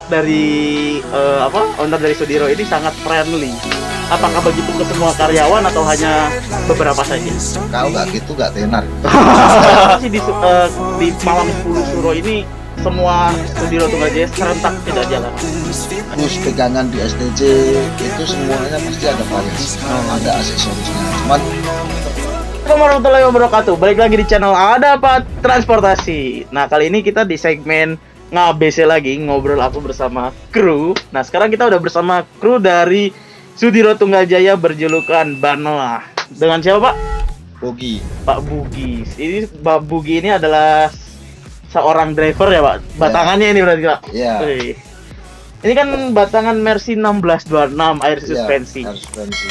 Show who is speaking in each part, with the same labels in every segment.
Speaker 1: dari owner dari Sudiro ini sangat friendly. Apakah begitu ke semua karyawan atau hanya beberapa saja?
Speaker 2: Kalau nggak gitu nggak tenar.
Speaker 1: Sih di malam 10 Suro ini semua Sudiro Tunggajaya serentak tidak jalan.
Speaker 2: Terus pegangan di STJ itu semuanya pasti ada variasi, ada aksesorisnya. Cuman
Speaker 1: Assalamualaikum warahmatullahi wabarakatuh. Balik lagi di channel Ada Apa Transportasi. Nah, kali ini kita di segmen ngabc lagi, ngobrol aku bersama kru. Nah, sekarang kita udah bersama kru dari Sudiro Tunggajaya berjulukan Banoa. Dengan siapa, Pak?
Speaker 2: Bogi.
Speaker 1: Pak Bugi. Ini Pak Bugi ini adalah seorang driver ya, Pak? Batangannya ini berarti, Pak?
Speaker 2: Iya.
Speaker 1: Wih. Ini kan batangan Mercy 1626 air suspensi.
Speaker 2: Air suspensi.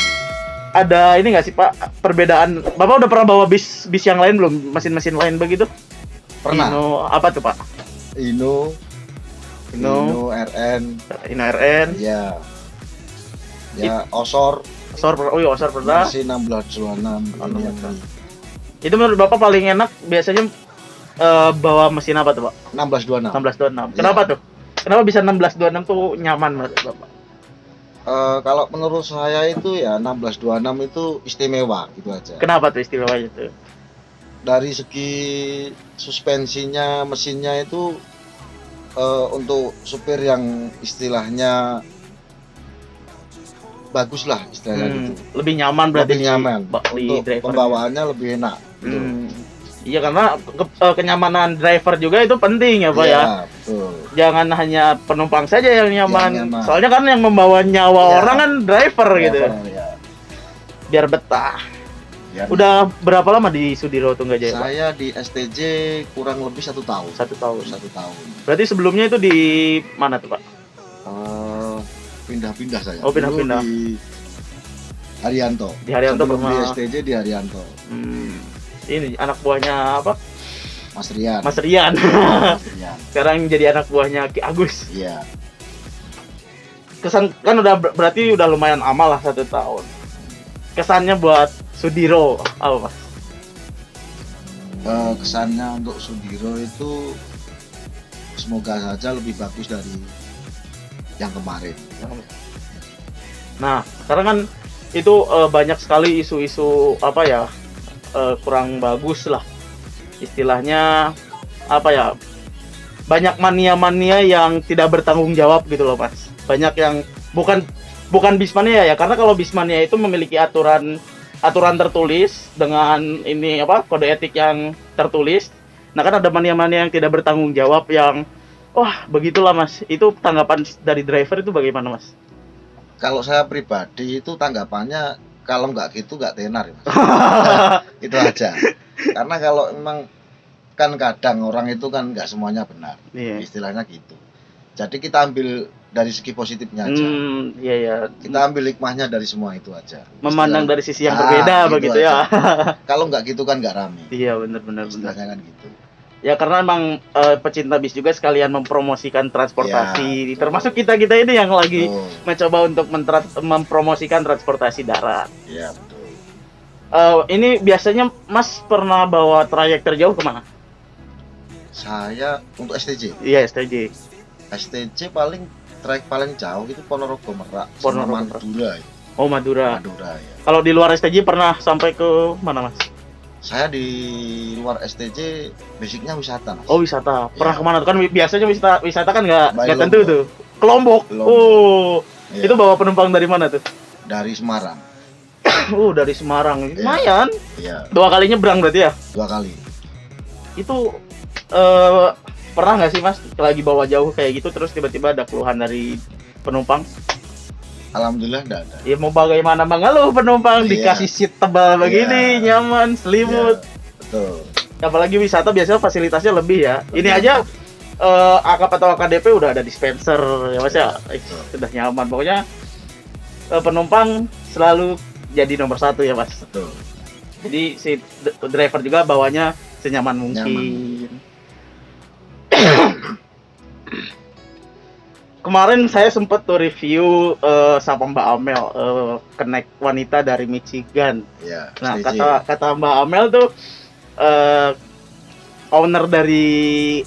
Speaker 1: Ada ini nggak sih, Pak, perbedaan? Bapak udah pernah bawa bis yang lain belum? Mesin-mesin lain begitu?
Speaker 2: Pernah.
Speaker 1: Ino, apa tuh, Pak?
Speaker 2: Ino RN.
Speaker 1: Ino RN.
Speaker 2: Ya. Ya, Osor.
Speaker 1: Osor pernah.
Speaker 2: Mercy 1626. Ini yang
Speaker 1: Itu menurut Bapak paling enak biasanya bawa mesin apa tuh, Pak?
Speaker 2: 1626.
Speaker 1: 1626.
Speaker 2: Iya.
Speaker 1: Kenapa tuh? Kenapa bisa 1626 tuh nyaman menurut Bapak?
Speaker 2: Kalau menurut saya itu ya 1626 itu istimewa gitu aja.
Speaker 1: Kenapa tuh istimewanya tuh?
Speaker 2: Dari segi suspensinya, mesinnya itu untuk supir yang istilahnya bagus lah istilahnya gitu.
Speaker 1: Lebih nyaman berarti
Speaker 2: Lebih nyaman.
Speaker 1: di
Speaker 2: Untuk
Speaker 1: driver.
Speaker 2: pembawaannya lebih enak. Gitu.
Speaker 1: Iya, karena kenyamanan driver juga itu penting ya, Pak,
Speaker 2: Iya,
Speaker 1: ya.
Speaker 2: betul.
Speaker 1: Jangan hanya penumpang saja yang nyaman.
Speaker 2: Yang nyaman.
Speaker 1: Soalnya kan yang membawa nyawa
Speaker 2: Iya.
Speaker 1: orang kan driver gitu.
Speaker 2: Ya.
Speaker 1: Biar betah.
Speaker 2: Biar-
Speaker 1: Udah berapa lama di Sudiro Tunggajaya, Pak?
Speaker 2: Saya di STJ kurang lebih 1 tahun.
Speaker 1: 1 tahun.
Speaker 2: 1 tahun.
Speaker 1: Berarti sebelumnya itu di mana tuh, Pak?
Speaker 2: Pindah-pindah saya.
Speaker 1: Oh, pindah-pindah.
Speaker 2: Dulu di Haryanto.
Speaker 1: Di Haryanto
Speaker 2: Sebelum di
Speaker 1: pernah.
Speaker 2: STJ di Haryanto.
Speaker 1: Ini anak buahnya apa?
Speaker 2: Mas Rian.
Speaker 1: Mas Rian.
Speaker 2: Mas Rian.
Speaker 1: Sekarang jadi anak buahnya Ki Agus.
Speaker 2: Iya.
Speaker 1: Kesan kan udah berarti udah lumayan amal lah 1 tahun. Kesannya buat Sudiro apa, Mas?
Speaker 2: Kesannya untuk Sudiro itu semoga saja lebih bagus dari yang kemarin.
Speaker 1: Nah, sekarang kan itu banyak sekali isu-isu apa ya, kurang bagus lah istilahnya, apa ya, banyak mania-mania yang tidak bertanggung jawab gitu loh, Mas. Banyak yang bukan bismania ya, karena kalau bismania itu memiliki aturan tertulis dengan ini apa, kode etik yang tertulis. Nah, kan ada mania-mania yang tidak bertanggung jawab yang wah, begitulah, Mas. Itu tanggapan dari driver itu bagaimana, Mas?
Speaker 2: Kalau saya pribadi itu tanggapannya kalau nggak gitu nggak tenar, Mas. Itu aja. Karena kalau memang kan kadang orang itu kan nggak semuanya benar.
Speaker 1: Iya.
Speaker 2: Istilahnya gitu. Jadi kita ambil dari segi positifnya aja.
Speaker 1: Iya ya.
Speaker 2: Kita ambil hikmahnya dari semua itu aja.
Speaker 1: Memandang dari sisi yang
Speaker 2: Ah,
Speaker 1: berbeda
Speaker 2: gitu
Speaker 1: begitu
Speaker 2: aja.
Speaker 1: ya.
Speaker 2: Kalau nggak gitu kan nggak rame.
Speaker 1: Iya, benar.
Speaker 2: Istilahnya kan gitu.
Speaker 1: Ya karena emang pecinta bis juga sekalian mempromosikan transportasi,
Speaker 2: Ya,
Speaker 1: termasuk kita ini yang lagi
Speaker 2: Betul.
Speaker 1: mencoba untuk mempromosikan transportasi darat.
Speaker 2: Iya betul.
Speaker 1: Ini biasanya Mas pernah bawa trayek terjauh kemana?
Speaker 2: Saya untuk STJ.
Speaker 1: Iya, STJ.
Speaker 2: STJ trek paling jauh itu Ponorogo Merak, sama
Speaker 1: Ponorogo,
Speaker 2: Madura. Ya.
Speaker 1: Oh, Madura.
Speaker 2: Madura ya.
Speaker 1: Kalau di luar STJ pernah sampai ke mana, Mas?
Speaker 2: Saya di luar STJ basicnya wisata, Mas.
Speaker 1: Oh, wisata. Pernah
Speaker 2: Ya.
Speaker 1: kemana tuh? Kan biasanya wisata kan nggak
Speaker 2: Baik,
Speaker 1: tentu
Speaker 2: Lombok.
Speaker 1: tuh. Ke Lombok.
Speaker 2: Lombok.
Speaker 1: Oh,
Speaker 2: Iya.
Speaker 1: itu bawa penumpang dari mana tuh?
Speaker 2: Dari Semarang.
Speaker 1: Dari Semarang. Lumayan.
Speaker 2: Iya,
Speaker 1: 2 kali nyebrang berarti ya?
Speaker 2: 2 kali.
Speaker 1: Itu pernah nggak sih, Mas, lagi bawa jauh kayak gitu terus tiba-tiba ada keluhan dari penumpang?
Speaker 2: Alhamdulillah enggak ada.
Speaker 1: Ya mau bagaimana mengeluh penumpang,
Speaker 2: Iya.
Speaker 1: dikasih seat tebal begini,
Speaker 2: Iya.
Speaker 1: nyaman, selimut.
Speaker 2: Iya, betul.
Speaker 1: Apalagi wisata biasanya fasilitasnya lebih ya. Ini aja AKP atau AKDP udah ada dispenser ya, Mas ya. Sudah nyaman. Pokoknya penumpang selalu jadi nomor 1 ya, Mas.
Speaker 2: Betul.
Speaker 1: Jadi si driver juga bawanya senyaman mungkin. Kemarin saya sempat tuh review sama Mbak Amel, kenek wanita dari Michigan.
Speaker 2: Iya,
Speaker 1: Nah,
Speaker 2: STJ.
Speaker 1: kata Mbak Amel tuh owner dari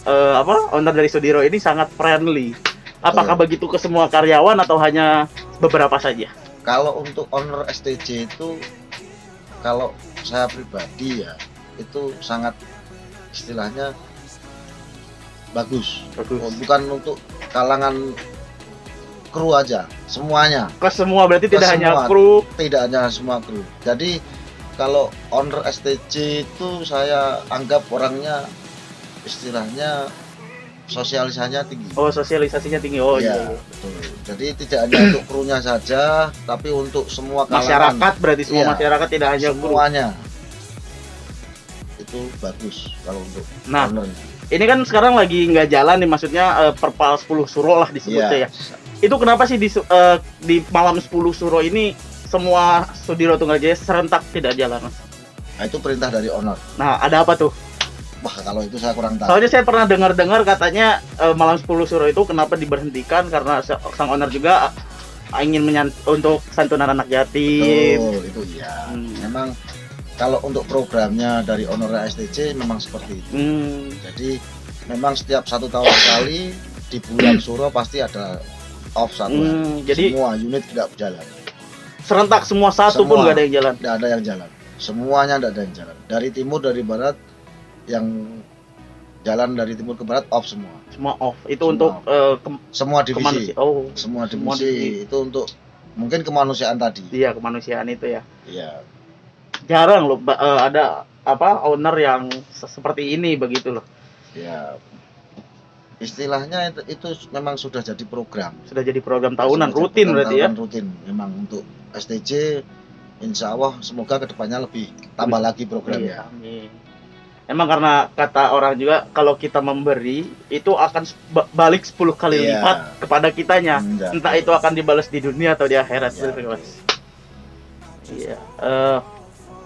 Speaker 1: Sudiro ini sangat friendly. Apakah begitu ke semua karyawan atau hanya beberapa saja?
Speaker 2: Kalau untuk owner STJ itu, kalau saya pribadi ya, itu sangat istilahnya bagus.
Speaker 1: Bagus.
Speaker 2: Bukan untuk kalangan kru aja, semuanya.
Speaker 1: Ke semua berarti
Speaker 2: Ke
Speaker 1: tidak hanya
Speaker 2: semua.
Speaker 1: kru.
Speaker 2: Tidak hanya semua kru. Jadi kalau owner STJ itu saya anggap orangnya istilahnya sosialisasinya tinggi.
Speaker 1: Oh, sosialisasinya tinggi. Oh
Speaker 2: Iya,
Speaker 1: iya.
Speaker 2: betul. Jadi tidak hanya untuk krunya saja, tapi untuk semua kalangan.
Speaker 1: Masyarakat berarti semua
Speaker 2: Iya,
Speaker 1: masyarakat tidak hanya kru.
Speaker 2: semuanya. Itu bagus kalau untuk
Speaker 1: Nah,
Speaker 2: ownernya.
Speaker 1: ini kan sekarang lagi nggak jalan nih, maksudnya Perpal 10 Suro lah disebutnya ya. Itu kenapa sih di malam 10 Suro ini semua Sudiro Tunggal Jaya serentak tidak jalan, Mas?
Speaker 2: Nah, itu perintah dari owner.
Speaker 1: Nah, ada apa tuh?
Speaker 2: Wah, kalau itu saya kurang tahu.
Speaker 1: Soalnya saya pernah dengar katanya malam 10 Suro itu kenapa diberhentikan karena sang owner juga ingin untuk santunan anak yatim.
Speaker 2: Betul, itu iya.
Speaker 1: Hmm.
Speaker 2: Memang kalau untuk programnya dari owner STJ memang seperti itu. Jadi memang setiap 1 tahun sekali di bulan Suro pasti ada off satu hari.
Speaker 1: Jadi
Speaker 2: Semua unit tidak berjalan.
Speaker 1: serentak semua satu pun
Speaker 2: Semua.
Speaker 1: nggak ada yang jalan.
Speaker 2: Tidak ada yang jalan. Semuanya tidak ada yang jalan. Dari timur, dari barat, yang jalan dari timur ke barat off semua.
Speaker 1: Semua off. Itu
Speaker 2: Semua
Speaker 1: untuk
Speaker 2: Semua divisi.
Speaker 1: Oh,
Speaker 2: Semua
Speaker 1: semua
Speaker 2: divisi itu untuk mungkin kemanusiaan tadi.
Speaker 1: iya, kemanusiaan itu ya.
Speaker 2: Iya.
Speaker 1: Jarang loh ada owner yang seperti ini begitu loh.
Speaker 2: Ya. Istilahnya itu memang sudah jadi program.
Speaker 1: Sudah jadi program tahunan
Speaker 2: Sudah
Speaker 1: rutin
Speaker 2: program
Speaker 1: berarti ya.
Speaker 2: tahunan rutin memang untuk STJ. Insya Allah semoga kedepannya lebih tambah lagi programnya.
Speaker 1: Iya, amin. Emang karena kata orang juga kalau kita memberi itu akan balik 10 kali
Speaker 2: Iya.
Speaker 1: lipat kepada kitanya.
Speaker 2: Iya.
Speaker 1: Entah itu akan dibalas di dunia atau di akhirat.
Speaker 2: Iya,
Speaker 1: Betul, Mas. Iya.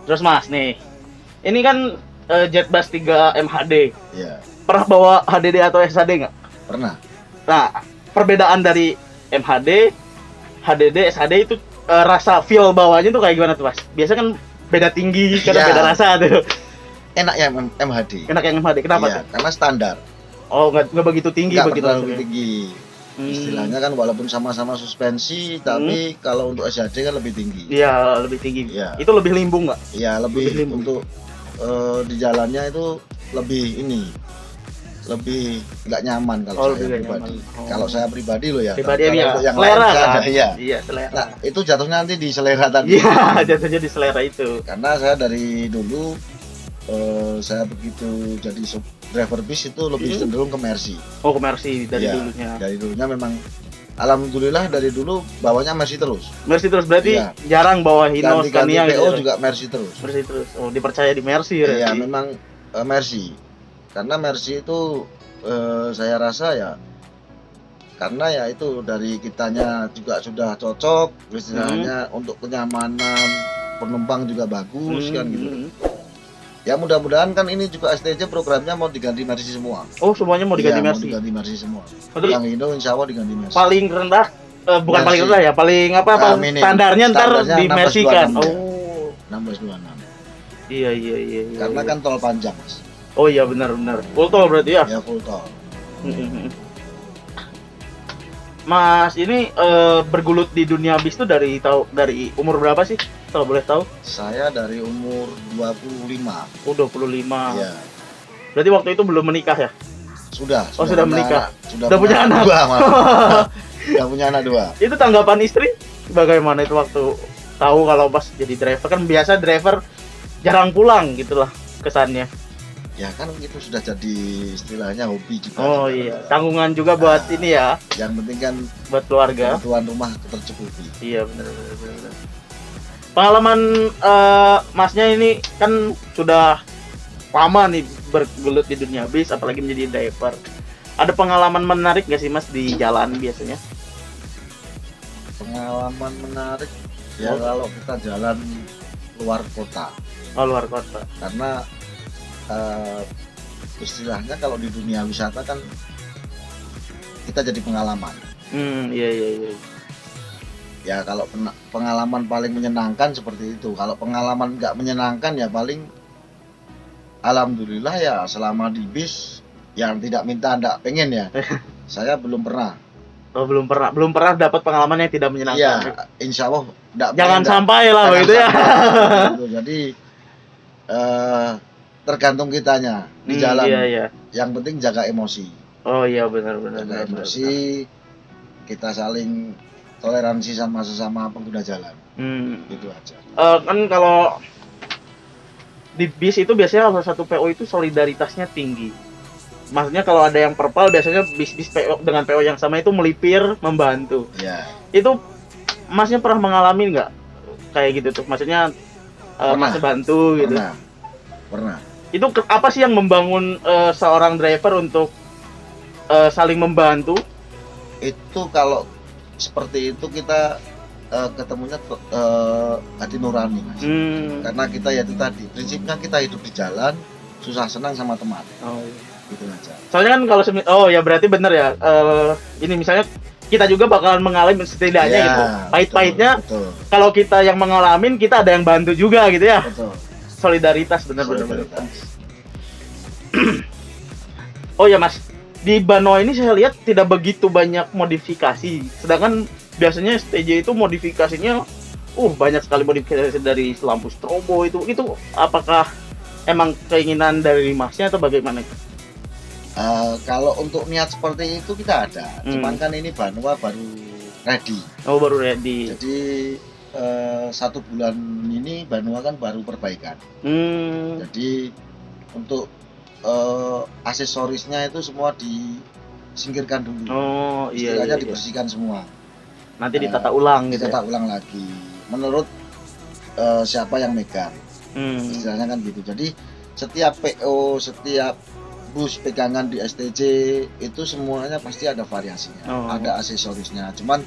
Speaker 1: Terus Mas nih, ini kan Jetbus 3 MHD.
Speaker 2: Iya.
Speaker 1: Pernah bawa HDD atau SHD nggak?
Speaker 2: Pernah.
Speaker 1: Nah, perbedaan dari MHD, HDD, SHD itu rasa feel bawahnya tuh kayak gimana tuh Mas? Biasanya kan beda tinggi, kadang
Speaker 2: Iya.
Speaker 1: beda rasa tuh.
Speaker 2: Enak ya MHD.
Speaker 1: Enak yang MHD, kenapa
Speaker 2: Iya,
Speaker 1: tuh?
Speaker 2: karena standar.
Speaker 1: Oh, nggak begitu tinggi
Speaker 2: Nggak
Speaker 1: begitu
Speaker 2: terlalu
Speaker 1: rasanya.
Speaker 2: tinggi.
Speaker 1: Hmm.
Speaker 2: Istilahnya kan walaupun sama-sama suspensi, tapi kalau untuk SHD kan lebih tinggi.
Speaker 1: Iya, lebih tinggi.
Speaker 2: Iya.
Speaker 1: Itu lebih limbung nggak?
Speaker 2: Iya,
Speaker 1: Lebih
Speaker 2: lebih
Speaker 1: limbung.
Speaker 2: untuk di jalannya itu lebih nggak nyaman kalau
Speaker 1: Oh,
Speaker 2: saya
Speaker 1: lebih nggak
Speaker 2: pribadi.
Speaker 1: nyaman. Oh.
Speaker 2: Kalau saya pribadi loh ya.
Speaker 1: Pribadi
Speaker 2: Kalau
Speaker 1: ya,
Speaker 2: untuk yang
Speaker 1: selera
Speaker 2: lain
Speaker 1: kan?
Speaker 2: ada, iya.
Speaker 1: Iya, selera.
Speaker 2: Nah, itu jatuhnya nanti di selera tadi.
Speaker 1: Iya, jatuhnya di selera itu.
Speaker 2: Karena saya dari dulu saya begitu jadi driver bis itu lebih cenderung ke Mercy.
Speaker 1: Oh, komersi dari
Speaker 2: Iya,
Speaker 1: dulunya.
Speaker 2: Dari dulunya memang alhamdulillah dari dulu bawanya Mercy terus.
Speaker 1: Mercy terus berarti
Speaker 2: Iya.
Speaker 1: jarang bawa Hino,
Speaker 2: Ganti-ganti
Speaker 1: Scania
Speaker 2: PO
Speaker 1: gitu.
Speaker 2: juga Mercy terus.
Speaker 1: Mercy terus. Oh, dipercaya di Mercy berarti.
Speaker 2: Iya, memang Mercy. Karena Mercy itu saya rasa ya karena ya itu dari kitanya juga sudah cocok istilahnya untuk kenyamanan penumpang juga bagus kan gitu. Ya mudah-mudahan kan ini juga STJ programnya mau diganti Mercy semua.
Speaker 1: Oh, semuanya mau diganti
Speaker 2: Iya,
Speaker 1: Mercy.
Speaker 2: Mau diganti Mercy semua.
Speaker 1: Betul.
Speaker 2: Yang Indo insya Allah diganti Mercy.
Speaker 1: Paling rendah bukan
Speaker 2: Mercy.
Speaker 1: paling rendah ya, paling
Speaker 2: Minim.
Speaker 1: standarnya ntar
Speaker 2: Standarnya
Speaker 1: di Mercy kan.
Speaker 2: 1626 ya.
Speaker 1: Oh.
Speaker 2: 1626.
Speaker 1: Iya.
Speaker 2: Karena
Speaker 1: iya.
Speaker 2: kan tol panjang, Mas.
Speaker 1: Oh iya benar. Full tol berarti ya.
Speaker 2: Ya full tol.
Speaker 1: Mas ini bergulut di dunia bis itu dari umur berapa sih? Kalau boleh tahu?
Speaker 2: Saya dari umur 25.
Speaker 1: Oh, 25.
Speaker 2: Iya.
Speaker 1: Berarti waktu itu belum menikah ya?
Speaker 2: Sudah
Speaker 1: Sudah
Speaker 2: punya
Speaker 1: menikah.
Speaker 2: anak. Sudah
Speaker 1: Udah punya anak.
Speaker 2: dua malah. Sudah punya anak 2.
Speaker 1: Itu tanggapan istri bagaimana itu waktu tahu kalau pas jadi driver, kan biasa driver jarang pulang gitulah kesannya.
Speaker 2: Ya kan itu sudah jadi istilahnya hobi juga.
Speaker 1: Oh iya, tanggungan juga buat ini ya,
Speaker 2: Yang penting kan
Speaker 1: buat keluarga.
Speaker 2: kebutuhan rumah tercukupi.
Speaker 1: Iya benar. Pengalaman masnya ini kan sudah lama nih bergelut di dunia bis, apalagi menjadi driver. Ada pengalaman menarik gak sih Mas di jalan biasanya?
Speaker 2: Pengalaman menarik ya kalau kita jalan luar kota.
Speaker 1: Oh, luar kota.
Speaker 2: Karena istilahnya kalau di dunia wisata kan kita jadi pengalaman.
Speaker 1: Iya.
Speaker 2: Ya kalau pengalaman paling menyenangkan seperti itu. Kalau pengalaman nggak menyenangkan ya paling alhamdulillah ya selama di bis yang tidak minta ndak pengen ya. Saya belum pernah
Speaker 1: Oh, belum pernah dapat pengalaman yang tidak menyenangkan.
Speaker 2: Iya, insya Allah
Speaker 1: Jangan sampai lah begitu ya.
Speaker 2: Gitu. Jadi tergantung kitanya di jalan.
Speaker 1: Iya.
Speaker 2: Yang penting jaga emosi.
Speaker 1: Oh iya benar.
Speaker 2: Jaga emosi, kita saling toleransi sama sesama pengguna jalan. Gitu aja.
Speaker 1: Kan kalau di bis itu biasanya salah satu PO itu solidaritasnya tinggi. Maksudnya kalau ada yang perpal biasanya bis PO dengan PO yang sama itu melipir membantu.
Speaker 2: Iya.
Speaker 1: Itu Masnya pernah mengalami nggak kayak gitu tuh? Maksudnya Mas bantu gitu.
Speaker 2: Pernah.
Speaker 1: Itu apa sih yang membangun seorang driver untuk saling membantu?
Speaker 2: Itu kalau seperti itu kita ketemunya hati nurani, Mas. Karena kita ya itu tadi prinsipnya kita hidup di jalan, susah senang sama teman.
Speaker 1: Oh iya.
Speaker 2: Gitu aja.
Speaker 1: Soalnya kan kalau ya berarti bener ya. Ini misalnya kita juga bakalan mengalami setidaknya
Speaker 2: ya,
Speaker 1: gitu. Pahit-pahitnya
Speaker 2: betul.
Speaker 1: Kalau kita yang mengalamin, kita ada yang bantu juga gitu ya.
Speaker 2: Betul.
Speaker 1: Solidaritas bener. Oh ya Mas, di Banoa ini saya lihat tidak begitu banyak modifikasi. Sedangkan biasanya STJ itu modifikasinya banyak sekali modifikasi dari lampu strobo itu apakah emang keinginan dari Masnya atau bagaimana?
Speaker 2: Kalau untuk niat seperti itu kita ada, cuman kan ini Banoa baru ready.
Speaker 1: Oh baru ready.
Speaker 2: Jadi 1 bulan ini Banoa kan baru perbaikan. Jadi untuk aksesorisnya itu semua disingkirkan dulu. Oh iya. Istilahnya dibersihkan semua.
Speaker 1: Nanti ditata ulang gitu.
Speaker 2: Ditata ulang lagi. Menurut siapa yang megang. Istilahnya kan gitu. Jadi setiap PO, setiap bus pegangan di STJ itu semuanya pasti ada variasinya, ada aksesorisnya. Cuman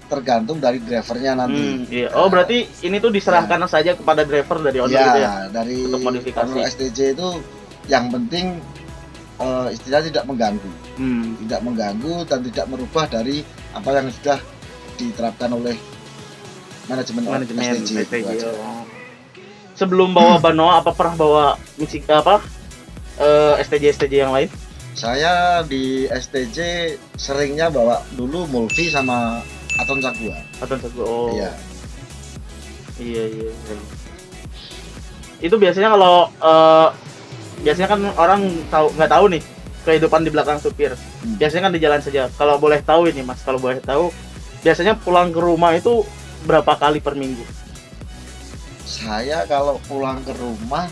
Speaker 2: tergantung dari drivernya nanti.
Speaker 1: Iya. Oh berarti ini tuh diserahkan saja kepada driver dari owner gitu ya?
Speaker 2: Dari
Speaker 1: untuk modifikasi.
Speaker 2: STJ itu yang penting istilahnya tidak mengganggu, tidak mengganggu dan tidak merubah dari apa yang sudah diterapkan oleh manajemen STJ.
Speaker 1: Sebelum bawa Banoa apa pernah bawa STJ yang lain?
Speaker 2: Saya di STJ seringnya bawa dulu Mulvi sama Aton Cagua.
Speaker 1: Oh.
Speaker 2: Iya.
Speaker 1: Itu biasanya kalau biasanya kan orang nggak tahu nih kehidupan di belakang supir. Biasanya kan di jalan saja. Kalau boleh tahu ini Mas, biasanya pulang ke rumah itu berapa kali per minggu?
Speaker 2: Saya kalau pulang ke rumah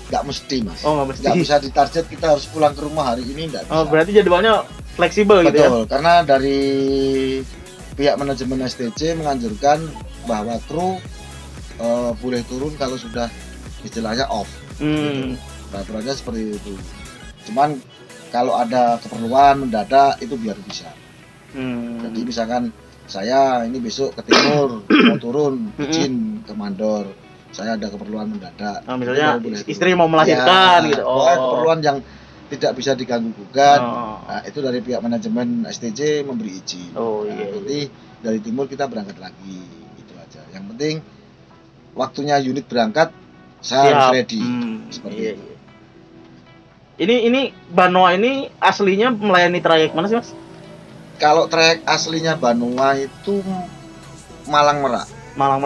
Speaker 2: nggak mesti Mas.
Speaker 1: Oh nggak mesti.
Speaker 2: Nggak bisa ditarget kita harus pulang ke rumah hari ini, nggak bisa.
Speaker 1: Oh berarti jadwalnya fleksibel gitu ya?
Speaker 2: Betul, karena dari pihak manajemen STJ menganjurkan bahwa kru boleh turun kalau sudah istilahnya off. Peraturannya seperti itu. Cuman kalau ada keperluan mendadak itu biar bisa. Jadi misalkan saya ini besok ke timur mau turun izin ke mandor. Saya ada keperluan mendadak.
Speaker 1: Misalnya istri mau melahirkan gitu.
Speaker 2: Keperluan yang tidak bisa diganggu gugat. Nah, itu dari pihak manajemen STJ memberi izin. Nanti dari timur kita berangkat lagi, gitu aja. Yang penting waktunya unit berangkat saya harus ready. Seperti itu.
Speaker 1: Ini Banoa ini aslinya melayani trayek mana sih Mas?
Speaker 2: Kalau trayek aslinya Banoa itu Malang Merak.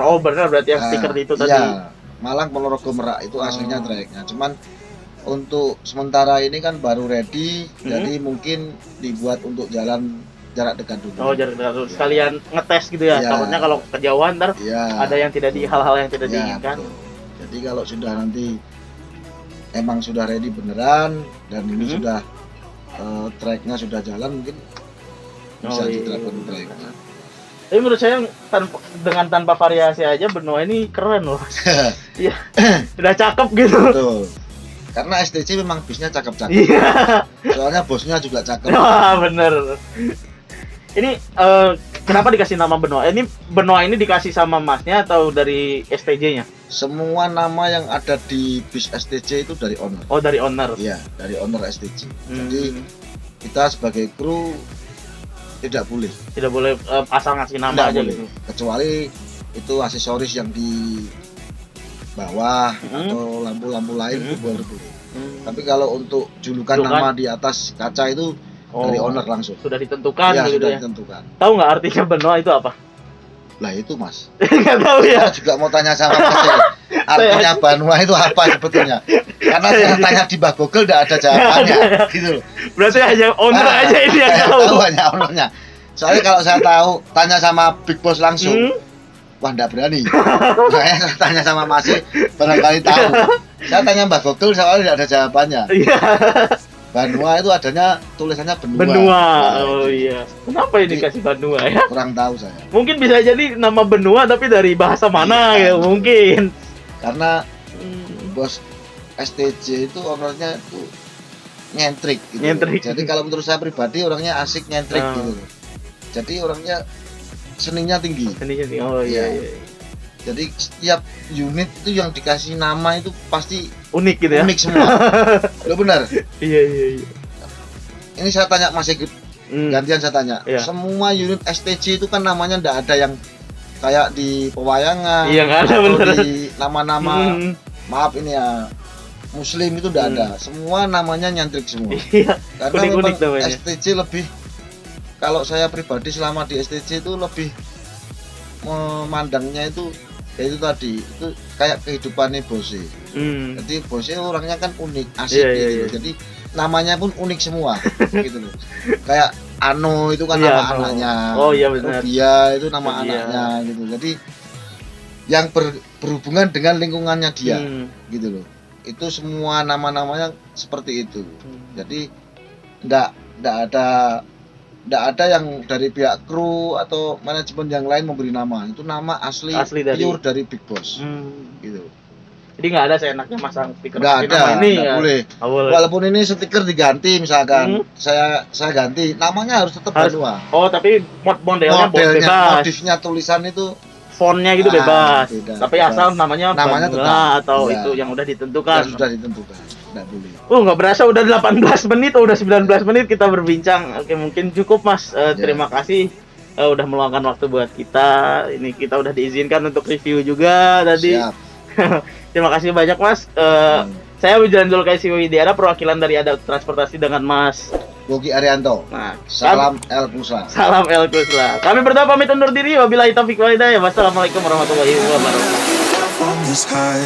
Speaker 1: Oh benar berarti yang stiker itu tadi.
Speaker 2: Iya, Malang Ponorogo Merak itu aslinya trayeknya. Cuman untuk sementara ini kan baru ready, jadi mungkin dibuat untuk jalan jarak dekat dulu. Oh
Speaker 1: jarak dekat dulu. Sekalian ngetes gitu ya. Takutnya kalau kejauhan ntar ada yang hal-hal yang tidak diinginkan.
Speaker 2: Betul. Jadi kalau sudah nanti emang sudah ready beneran dan ini sudah tracknya sudah jalan, mungkin bisa diterapkan tracknya.
Speaker 1: Tapi menurut saya tanpa variasi aja Banoa ini keren loh. Iya. Udah cakep gitu.
Speaker 2: Betul. Karena STJ memang bisnya cakep-cakep.
Speaker 1: Iya.
Speaker 2: Soalnya bosnya juga cakep.
Speaker 1: Wah, bener. Ini kenapa dikasih nama Banoa? Ini Banoa ini dikasih sama Masnya atau dari STJ-nya?
Speaker 2: Semua nama yang ada di bis STJ itu dari owner.
Speaker 1: Oh, dari owner.
Speaker 2: Iya, dari owner STJ. Jadi kita sebagai kru tidak boleh
Speaker 1: asal ngasih nama aja gitu.
Speaker 2: Kecuali itu aksesoris yang di bawah atau lampu-lampu lain itu boleh. Tapi kalau untuk julukan nama di atas kaca itu dari owner langsung.
Speaker 1: Sudah ditentukan
Speaker 2: Ya,
Speaker 1: gitu
Speaker 2: sudah
Speaker 1: ya.
Speaker 2: ditentukan.
Speaker 1: Tahu nggak artinya benua itu apa?
Speaker 2: Lah itu Mas.
Speaker 1: Nggak tahu ya.
Speaker 2: Saya juga mau tanya sama Mas ya. Artinya Banua itu apa sebetulnya? Karena saya tanya di Mbah Google tidak ada jawabannya, gitu loh.
Speaker 1: Berarti hanya owner aja ini yang
Speaker 2: Saya
Speaker 1: tahu.
Speaker 2: hanya ownernya. Soalnya kalau saya tahu tanya sama Big Boss langsung, wah enggak berani. Makanya saya tanya sama Mas barangkali tahu. Saya tanya Mbah Google soalnya tidak ada jawabannya.
Speaker 1: Iya.
Speaker 2: Banua itu adanya tulisannya benua.
Speaker 1: Benua.
Speaker 2: Nah,
Speaker 1: Oh
Speaker 2: itu.
Speaker 1: iya. Kenapa ini
Speaker 2: Jadi-
Speaker 1: kasih benua ya?
Speaker 2: Kurang tahu saya.
Speaker 1: Mungkin bisa jadi nama benua tapi dari bahasa mana
Speaker 2: Iya.
Speaker 1: ya mungkin.
Speaker 2: Karena bos STJ itu ownernya itu nyentrik gitu.
Speaker 1: Nyentrik.
Speaker 2: Jadi kalau menurut saya pribadi orangnya asik nyentrik
Speaker 1: Ah.
Speaker 2: gitu. Jadi orangnya seninya tinggi.
Speaker 1: Ini oh iya,
Speaker 2: Iya.
Speaker 1: iya.
Speaker 2: Jadi setiap unit itu yang dikasih nama itu pasti
Speaker 1: Unik gitu ya.
Speaker 2: unik semua. Lo benar.
Speaker 1: Iya iya iya.
Speaker 2: Ini saya tanya Mas Sigit, gantian saya tanya.
Speaker 1: Iya.
Speaker 2: Semua unit STJ itu kan namanya ndak ada yang kayak di pewayangan.
Speaker 1: Iya, nggak ada,
Speaker 2: atau
Speaker 1: bener.
Speaker 2: di nama-nama maaf ini ya Muslim itu ndak ada. Semua namanya nyentrik semua.
Speaker 1: Iya.
Speaker 2: Karena
Speaker 1: Unik-unik
Speaker 2: memang
Speaker 1: namanya.
Speaker 2: STJ lebih, kalau saya pribadi selama di STJ itu lebih memandangnya itu ya itu tadi itu kayak kehidupannya Bose. Jadi Bose orangnya kan unik, asik
Speaker 1: Iya, iya,
Speaker 2: gitu.
Speaker 1: iya.
Speaker 2: Jadi namanya pun unik semua gitu loh. Kayak Ano itu kan
Speaker 1: Iya,
Speaker 2: nama
Speaker 1: Ano.
Speaker 2: anaknya.
Speaker 1: Oh, iya, benar.
Speaker 2: Rubia itu nama
Speaker 1: Rubia.
Speaker 2: anaknya gitu. Jadi yang berhubungan dengan lingkungannya dia gitu loh. Itu semua nama-namanya seperti itu. Jadi ndak ada yang dari pihak kru atau manajemen yang lain memberi nama. Itu nama asli
Speaker 1: dari-
Speaker 2: pure dari Big Boss gitu.
Speaker 1: Jadi nggak ada seenaknya masang stiker
Speaker 2: Nggak
Speaker 1: pakai
Speaker 2: ada,
Speaker 1: nama ini
Speaker 2: nggak
Speaker 1: ya.
Speaker 2: boleh.
Speaker 1: Nggak boleh.
Speaker 2: Walaupun ini stiker diganti misalkan, saya ganti, namanya harus tetap
Speaker 1: Harus-
Speaker 2: Banua.
Speaker 1: Oh tapi modelnya
Speaker 2: Modelnya,
Speaker 1: bebas,
Speaker 2: modifnya tulisan itu
Speaker 1: fontnya gitu
Speaker 2: Ah,
Speaker 1: bebas.
Speaker 2: beda,
Speaker 1: Tapi
Speaker 2: bebas.
Speaker 1: asal namanya
Speaker 2: Namanya
Speaker 1: Banua
Speaker 2: tetap.
Speaker 1: atau
Speaker 2: Iya.
Speaker 1: itu yang udah ditentukan.
Speaker 2: sudah ditentukan, nggak boleh.
Speaker 1: Nggak berasa udah 18 menit, udah 19 menit kita berbincang. Oke, mungkin cukup Mas. Terima kasih udah meluangkan waktu buat kita. Ini kita udah diizinkan untuk review juga tadi.
Speaker 2: Siap.
Speaker 1: Terima kasih banyak Mas. Saya Wijan Zulkaisi Widiara, perwakilan dari Ada Transportasi dengan Mas.
Speaker 2: Bogi Arianto.
Speaker 1: Nah,
Speaker 2: Salam El Pusa.
Speaker 1: salam El Kusla. Kami berdua pamit undur diri. Wabillahi taufiq wal hidayah. Wassalamualaikum warahmatullahi wabarakatuh.
Speaker 3: from the sky.